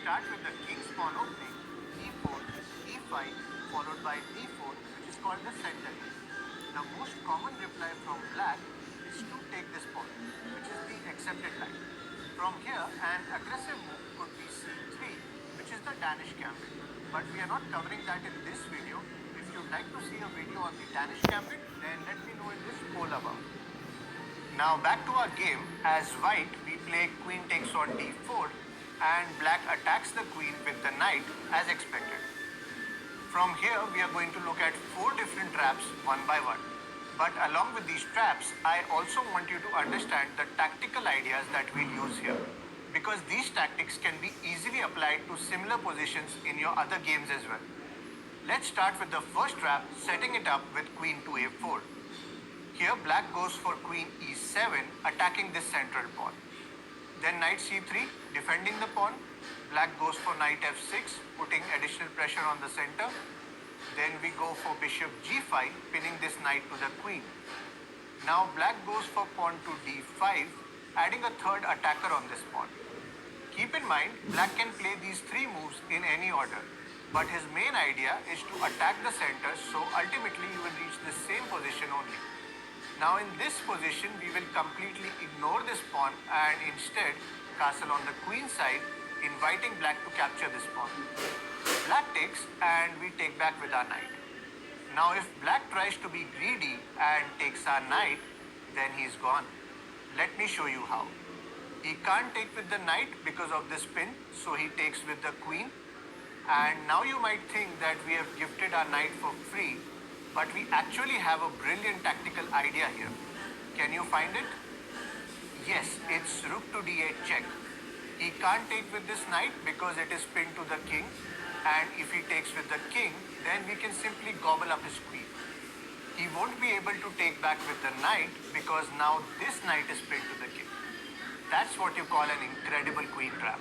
start with the king's pawn opening, e4, e5, followed by d4, which is called the center game. The most common reply from black is to take this pawn, which is the accepted line. From here, an aggressive move could be c3, which is the Danish gambit. But we are not covering that in this video. If you'd like to see a video on the Danish gambit, then let me know in this poll above. Now back to our game. As white, we play queen takes on d4 and black attacks the queen with the knight as expected. From here, we are going to look at 4 different traps one by one. But along with these traps, I also want you to understand the tactical ideas that we'll use here, because these tactics can be easily applied to similar positions in your other games as well. Let's start with the first trap, setting it up with queen to a4. Here, black goes for queen e7, attacking this central pawn. Then knight c3, defending the pawn. Black goes for knight f6, putting additional pressure on the center. Then we go for bishop g5, pinning this knight to the queen. Now black goes for pawn to d5, adding a third attacker on this pawn. Keep in mind, black can play these 3 moves in any order, but his main idea is to attack the center, so ultimately you will reach the same position only. Now in this position, we will completely ignore this pawn and instead castle on the queen side, inviting black to capture this pawn. Black takes and we take back with our knight. Now if black tries to be greedy and takes our knight, then he's gone. Let me show you how. He can't take with the knight because of this pin, so he takes with the queen. And now you might think that we have gifted our knight for free, but we actually have a brilliant tactical idea here. Can you find it? Yes, it's rook to d8 check. He can't take with this knight because it is pinned to the king, and if he takes with the king, then we can simply gobble up his queen. He won't be able to take back with the knight because now this knight is pinned to the king. That's what you call an incredible queen trap.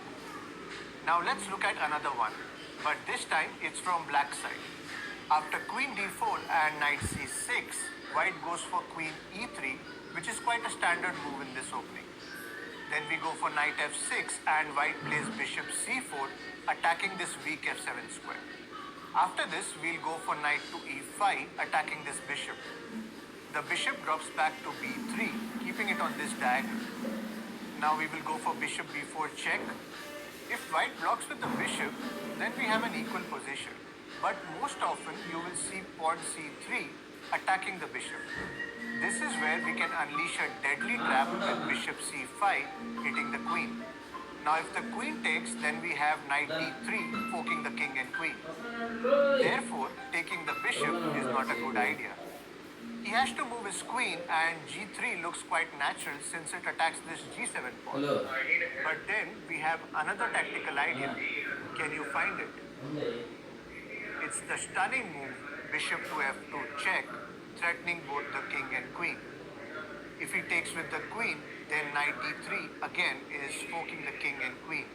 Now let's look at another one, but this time it's from black side. After queen d4 and knight c6, white goes for queen e3, which is quite a standard move in this opening. Then we go for knight f6 and white plays bishop c4, attacking this weak f7 square. After this, we'll go for knight to e5, attacking this bishop. The bishop drops back to b3, keeping it on this diagonal. Now we will go for bishop b4 check. If white blocks with the bishop, then we have an equal position. But most often you will see pawn c3 attacking the bishop. This is where we can unleash a deadly trap with bishop c5 hitting the queen. Now if the queen takes, then we have knight d3 poking the king and queen. Therefore, taking the bishop is not a good idea. He has to move his queen, and g3 looks quite natural since it attacks this g7 pawn. But then we have another tactical idea. Can you find it? It's the stunning move, bishop to f2 check, threatening both the king and queen. If he takes with the queen, then knight d3 again is poking the king and queen.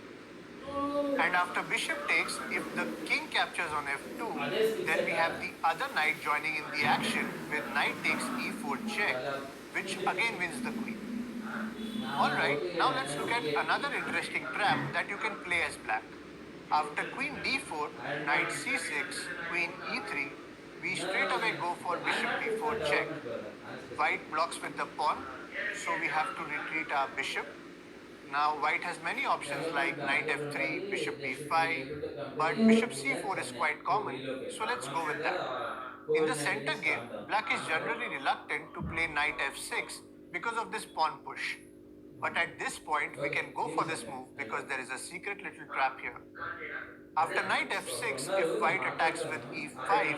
And after bishop takes, if the king captures on f2, then we have the other knight joining in the action with knight takes e4 check, which again wins the queen. Alright, now let's look at another interesting trap that you can play as black. After queen d4, knight c6, queen e3, we straight away go for bishop d4 check. White blocks with the pawn, so we have to retreat our bishop. Now white has many options like knight f3, bishop b5, but bishop c4 is quite common, so let's go with that. In the center game, black is generally reluctant to play knight f6 because of this pawn push. But at this point, we can go for this move because there is a secret little trap here. After knight f6, if white attacks with e5,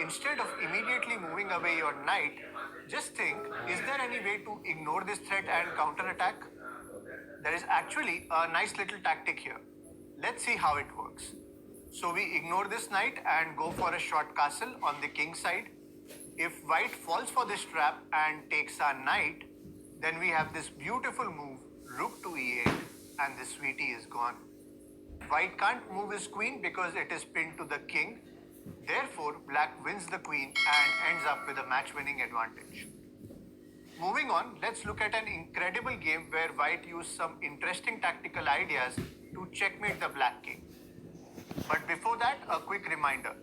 instead of immediately moving away your knight, just think, is there any way to ignore this threat and counterattack? There is actually a nice little tactic here. Let's see how it works. So we ignore this knight and go for a short castle on the king side. If white falls for this trap and takes our knight, then we have this beautiful move, rook to e8, and the sweetie is gone. White can't move his queen because it is pinned to the king. Therefore, black wins the queen and ends up with a match-winning advantage. Moving on, let's look at an incredible game where white used some interesting tactical ideas to checkmate the black king. But before that, a quick reminder.